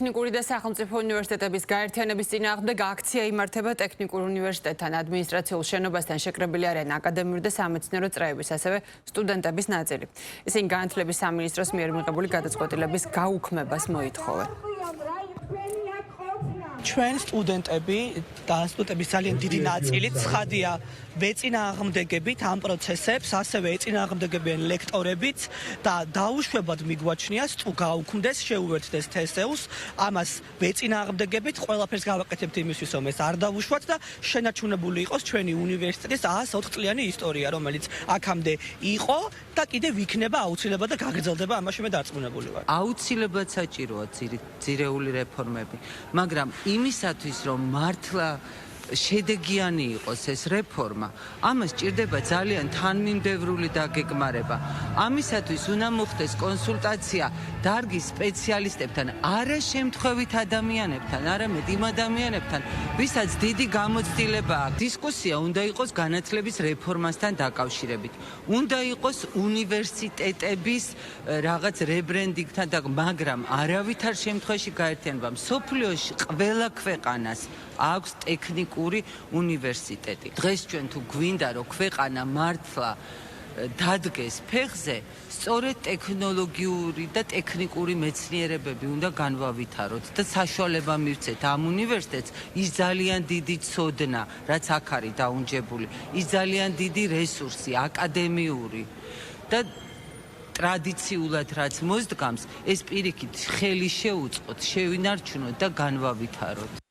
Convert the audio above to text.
ტექნიკური და სახელმწიფო უნივერსიტეტების გაერთიანების წინააღმდეგ აქცია იმართება ტექნიკურ უნივერსიტეტთან, ადმინისტრაციულ შენობასთან შეკრებილი არიან აკადემიური და სამეცნიერო წრეების, ასევე სტუდენტების ნაწილი. ისინი განათლების სამინისტროს მიერ მიღებული გადაწყვეტილების გაუქმებას მოითხოვენ. ჩვენ სტუდენტები და სტუდენტების ძალიან დიდი ნაწილი ცხადია ვეწინააღმდეგებით ამ პროცესებს, ასევე ეწინააღმდეგებიან ლექტორებიც და დაუშვებად მიგვაჩნია გაუქმდეს, შეუერთდეს TSE-ს, ამას ვეწინააღმდეგებით ყველაფერს გავაკეთებთ იმისთვის, რომ ეს არ დავუშვათ და შენარჩუნებული იყოს ჩვენი უნივერსიტეტის 104 წლიანი ისტორია, რომელიც აქამდე იყო და კიდევ იქნება აუცილებლად და გაგრძელდება, ამაში მე დარწმუნებული ვარ. აუცილებლად საჭიროა ძირეული რეფორმები, მაგრამ იმისათვის, რომ მართლა შედეგიანი იყოს ეს რეფორმა, ამას სჭირდება ძალიან თანმიმდევრული დაგეგმარება. ამისათვის უნდა მოხდეს კონსულტაცია დარგის სპეციალისტებთან, არა შემთხვევით ადამიანებთან, არამედ იმ ადამიანებთან, ვისაც დიდი გამოცდილება აქვს. დისკუსია უნდა იყოს განათლების რეფორმასთან დაკავშირებით. უნდა იყოს უნივერსიტეტების რაღაც რებრენდინგთან, მაგრამ არავითარ შემთხვევაში გაერთიანება. მსოფლიოში ყველა ქვეყანას აქვს ტექნიკური უნივერსიტეტი. დღეს ჩვენ თუ გვინდა რომ ქვეყანა მართლა დადგეს ფეხზე, სწორედ ტექნოლოგიური და ტექნიკური მეცნიერებები უნდა განვავითაროთ და საშუალება მივცეთ ამ უნივერსიტეტს ის ძალიან დიდი ცოდნა, რაც აქ არის დაუნჯებული, ის ძალიან დიდი რესურსი, აკადემიური და ტრადიციულად რაც მოსდგამს, ეს პირიქით ხელი შეუწყოთ, შევინარჩუნოთ და განვავითაროთ.